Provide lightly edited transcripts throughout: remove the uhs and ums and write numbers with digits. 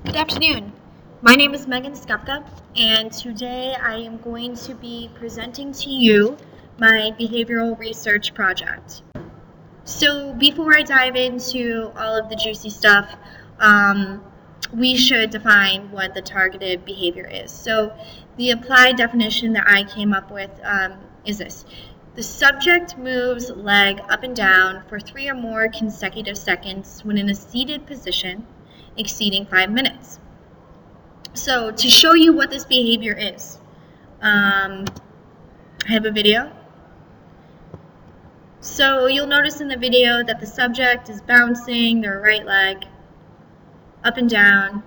Good afternoon. My name is Megan Skepka, and today I am going to be presenting to you my behavioral research project. So before I dive into all of the juicy stuff, we should define what the targeted behavior is. So the applied definition that I came up with is this. The subject moves leg up and down for 3 or more consecutive seconds when in a seated position exceeding 5 minutes. So to show you what this behavior is, I have a video. So you'll notice in the video that the subject is bouncing their right leg up and down.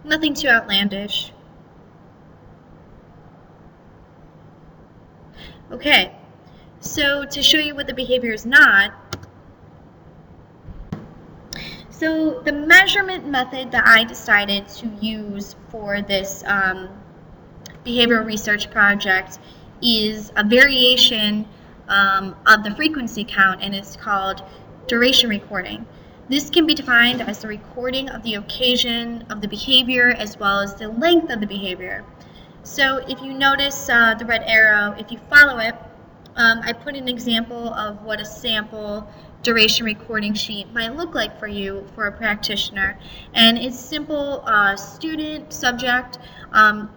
Nothing too outlandish. Okay, so to show you what the behavior is not, so the measurement method that I decided to use for this behavioral research project is a variation of the frequency count, and it's called duration recording. This can be defined as the recording of the occasion of the behavior as well as the length of the behavior. So if you notice the red arrow, if you follow it, I put an example of what a sample duration recording sheet might look like for you, for a practitioner. And it's simple: student, subject,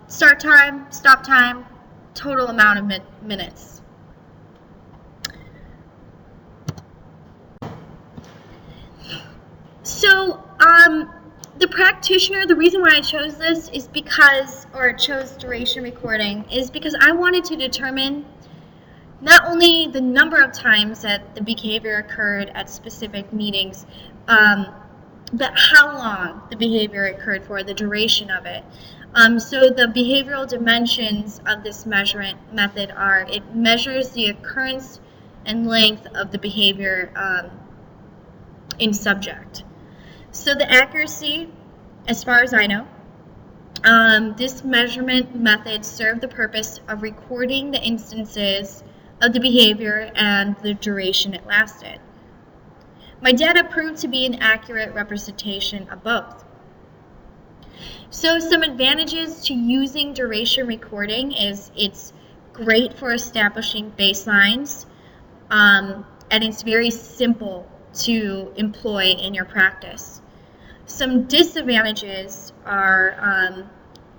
start time, stop time, total amount of minutes. So the practitioner, the reason why I chose this is because, or chose duration recording, is because I wanted to determine not only the number of times that the behavior occurred at specific meetings, but how long the behavior occurred for, the duration of it. So the behavioral dimensions of this measurement method are: it measures the occurrence and length of the behavior in subject. So the accuracy, as far as I know, this measurement method served the purpose of recording the instances of the behavior and the duration it lasted. My data proved to be an accurate representation of both. So some advantages to using duration recording is it's great for establishing baselines, and it's very simple to employ in your practice. Some disadvantages are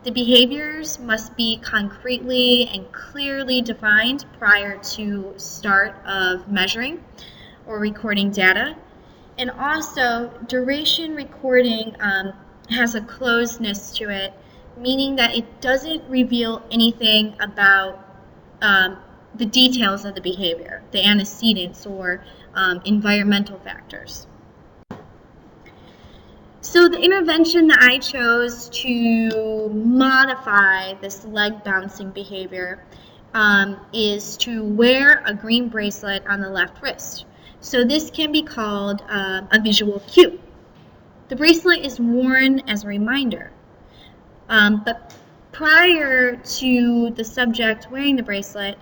the behaviors must be concretely and clearly defined prior to start of measuring or recording data. And also, duration recording has a closedness to it, meaning that it doesn't reveal anything about the details of the behavior, the antecedents or environmental factors. So the intervention that I chose to modify this leg bouncing behavior is to wear a green bracelet on the left wrist. So this can be called a visual cue. The bracelet is worn as a reminder, but prior to the subject wearing the bracelet,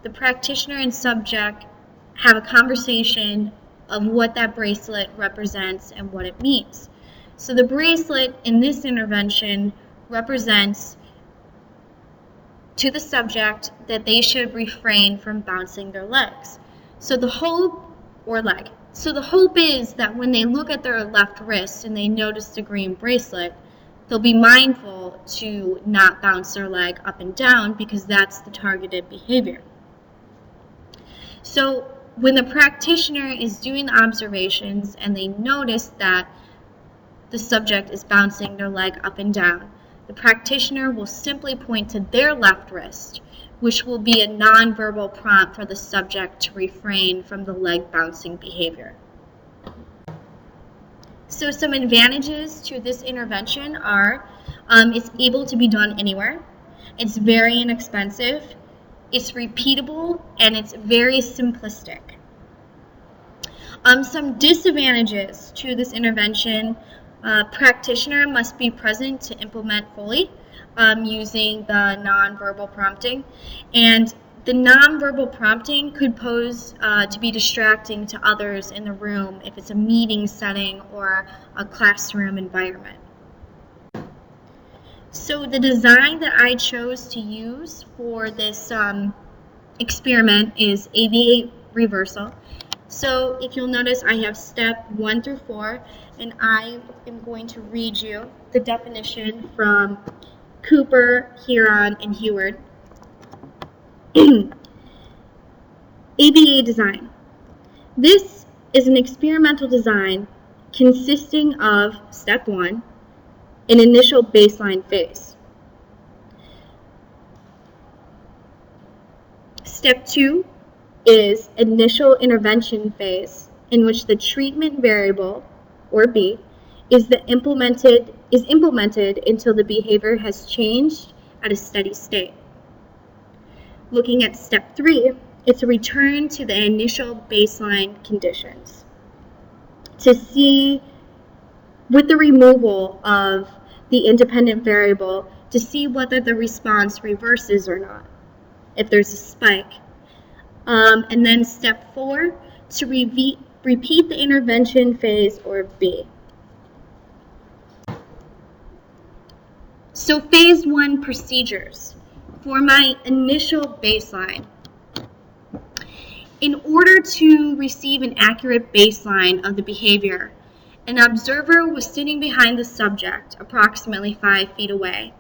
the practitioner and subject have a conversation of what that bracelet represents and what it means. So the bracelet in this intervention represents to the subject that they should refrain from bouncing their legs. So the hope, or leg. So the hope is that when they look at their left wrist and they notice the green bracelet, they'll be mindful to not bounce their leg up and down, because that's the targeted behavior. So when the practitioner is doing the observations and they notice that the subject is bouncing their leg up and down, the practitioner will simply point to their left wrist, which will be a nonverbal prompt for the subject to refrain from the leg bouncing behavior. So some advantages to this intervention are it's able to be done anywhere, it's very inexpensive, it's repeatable, and it's very simplistic. Some disadvantages to this intervention: practitioner must be present to implement fully using the nonverbal prompting, and The nonverbal prompting could pose to be distracting to others in the room if it's a meeting setting or a classroom environment. So the design that I chose to use for this experiment is ABA reversal. So if you'll notice, I have step 1 through 4, and I am going to read you the definition from Cooper, Huron, and Heward. ABA design. This is an experimental design consisting of step 1, an initial baseline phase. Step 2 is initial intervention phase, in which the treatment variable, or B, is implemented until the behavior has changed at a steady state. Looking at step 3, it's a return to the initial baseline conditions to see, with the removal of the independent variable, to see whether the response reverses or not, if there's a spike. And then step 4, to repeat the intervention phase, or B. So phase 1 procedures. For my initial baseline, in order to receive an accurate baseline of the behavior, an observer was sitting behind the subject approximately 5 feet away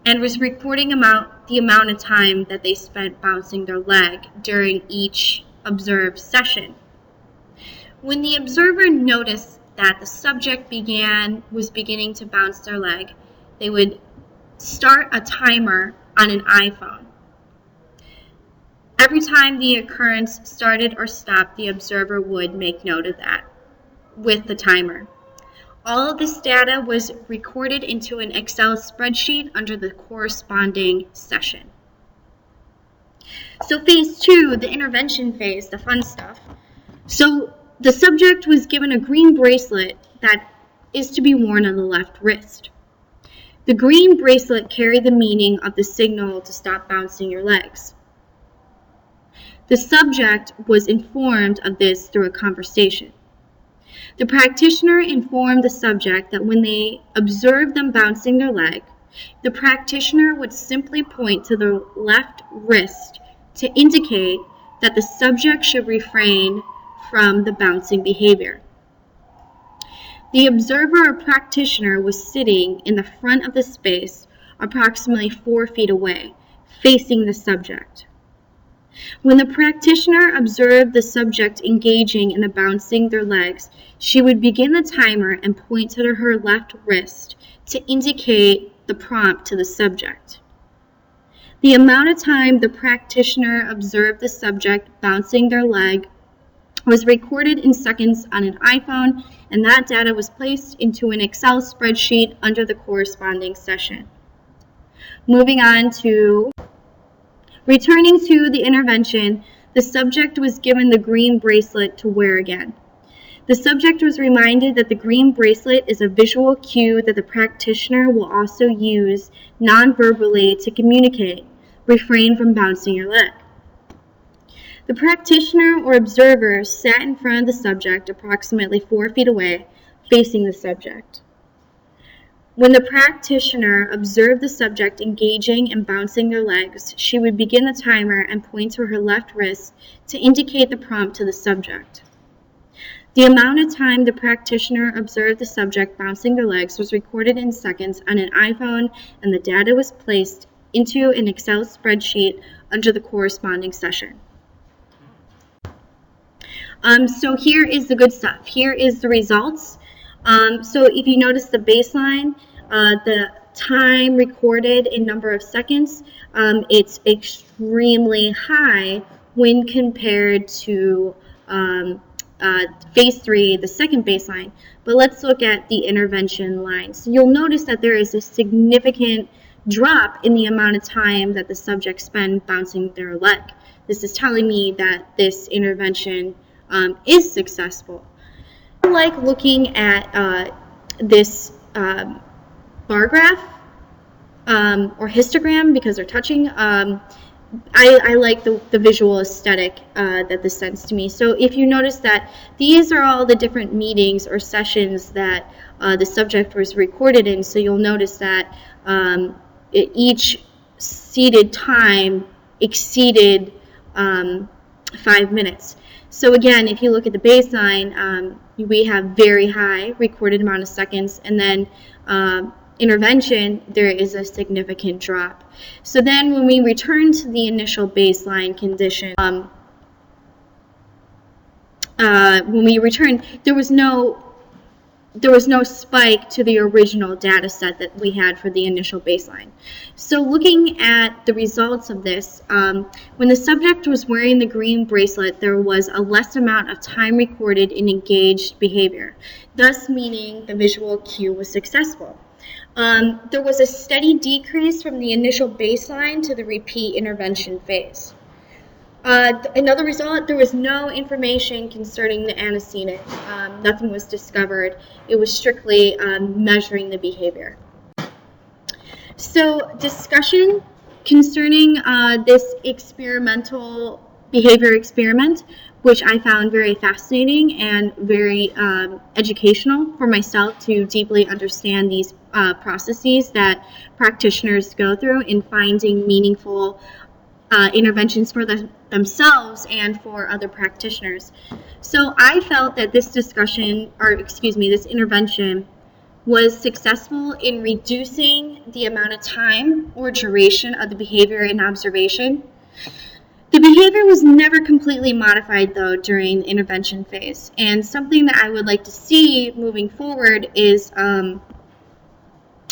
and was recording the amount of time that they spent bouncing their leg during each observed session. When the observer noticed that the subject was beginning to bounce their leg, they would start a timer on an iPhone. Every time the occurrence started or stopped, the observer would make note of that with the timer. All of this data was recorded into an Excel spreadsheet under the corresponding session. So phase 2, the intervention phase, the fun stuff. So the subject was given a green bracelet that is to be worn on the left wrist. The green bracelet carried the meaning of the signal to stop bouncing your legs. The subject was informed of this through a conversation. The practitioner informed the subject that when they observed them bouncing their leg, the practitioner would simply point to the left wrist to indicate that the subject should refrain from the bouncing behavior. The observer or practitioner was sitting in the front of the space, approximately 4 feet away, facing the subject. When the practitioner observed the subject engaging in the bouncing their legs, she would begin the timer and point to her left wrist to indicate the prompt to the subject. The amount of time the practitioner observed the subject bouncing their leg was recorded in seconds on an iPhone, and that data was placed into an Excel spreadsheet under the corresponding session. Moving on to returning to the intervention, the subject was given the green bracelet to wear again. The subject was reminded that the green bracelet is a visual cue that the practitioner will also use non-verbally to communicate. Refrain from bouncing your leg. The practitioner or observer sat in front of the subject approximately 4 feet away, facing the subject. When the practitioner observed the subject engaging and bouncing their legs, she would begin the timer and point to her left wrist to indicate the prompt to the subject. The amount of time the practitioner observed the subject bouncing their legs was recorded in seconds on an iPhone, and the data was placed into an Excel spreadsheet under the corresponding session. So here is the good stuff. Here is the results. So if you notice the baseline, the time recorded in number of seconds, it's extremely high when compared to phase 3, the second baseline. But let's look at the intervention line. So you'll notice that there is a significant drop in the amount of time that the subject spent bouncing their leg. This is telling me that this intervention is successful. I like looking at this bar graph or histogram because they're touching. I like the visual aesthetic that this sends to me. So if you notice that these are all the different meetings or sessions that the subject was recorded in, so you'll notice that each seated time exceeded 5 minutes. So again, if you look at the baseline, we have very high recorded amount of seconds, and then intervention, there is a significant drop. So then when we return to the initial baseline condition, when we returned, there was no spike to the original data set that we had for the initial baseline. So looking at the results of this, when the subject was wearing the green bracelet, there was a less amount of time recorded in engaged behavior, thus meaning the visual cue was successful. There was a steady decrease from the initial baseline to the repeat intervention phase. Another result, there was no information concerning the antecedent. Nothing was discovered. It was strictly measuring the behavior. So discussion concerning this experimental behavior experiment, which I found very fascinating and very educational for myself to deeply understand these processes that practitioners go through in finding meaningful interventions for themselves and for other practitioners. So I felt that this this intervention was successful in reducing the amount of time or duration of the behavior and observation. The behavior was never completely modified, though, during the intervention phase. And something that I would like to see moving forward is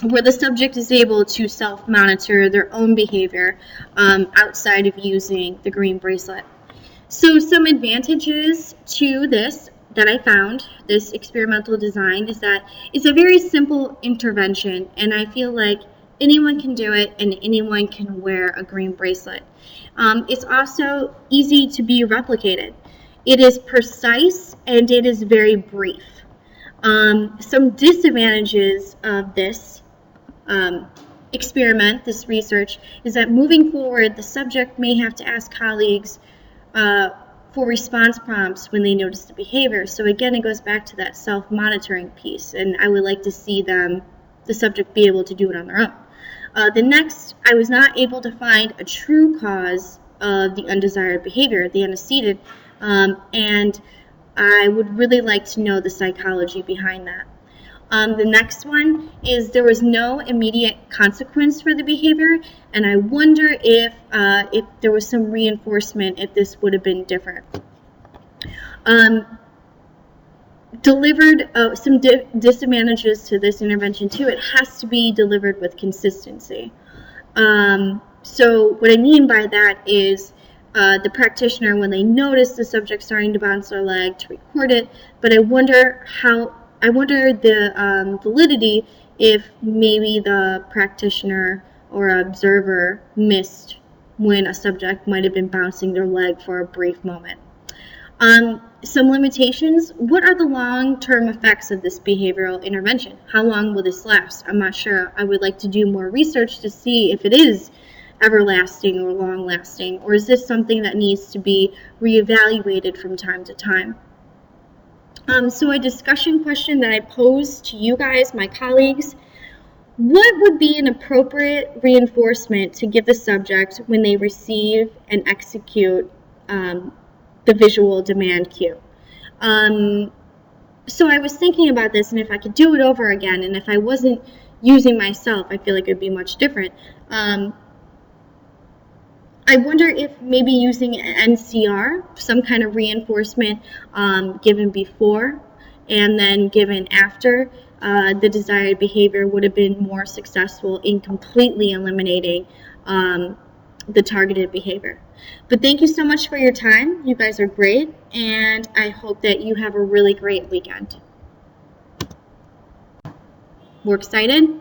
where the subject is able to self-monitor their own behavior outside of using the green bracelet. So some advantages to this that I found, this experimental design, is that it's a very simple intervention, and I feel like anyone can do it and anyone can wear a green bracelet. It's also easy to be replicated. It is precise and it is very brief. Some disadvantages of this experiment, this research, is that moving forward, the subject may have to ask colleagues for response prompts when they notice the behavior. So again, it goes back to that self-monitoring piece, and I would like to see the subject be able to do it on their own. The next, I was not able to find a true cause of the undesired behavior, the antecedent, and I would really like to know the psychology behind that. The next one is there was no immediate consequence for the behavior, and I wonder if there was some reinforcement, if this would have been different. Some disadvantages to this intervention too. It has to be delivered with consistency. So what I mean by that is the practitioner, when they notice the subject starting to bounce their leg, to record it, but I wonder the validity if maybe the practitioner or observer missed when a subject might have been bouncing their leg for a brief moment. Some limitations. What are the long-term effects of this behavioral intervention? How long will this last? I'm not sure. I would like to do more research to see if it is everlasting or long-lasting, or is this something that needs to be reevaluated from time to time? So a discussion question that I posed to you guys, my colleagues: what would be an appropriate reinforcement to give the subject when they receive and execute the visual demand cue? So I was thinking about this, and if I could do it over again, and if I wasn't using myself, I feel like it would be much different. I wonder if maybe using an NCR, some kind of reinforcement given before and then given after the desired behavior would have been more successful in completely eliminating the targeted behavior. But thank you so much for your time. You guys are great, and I hope that you have a really great weekend. We're excited.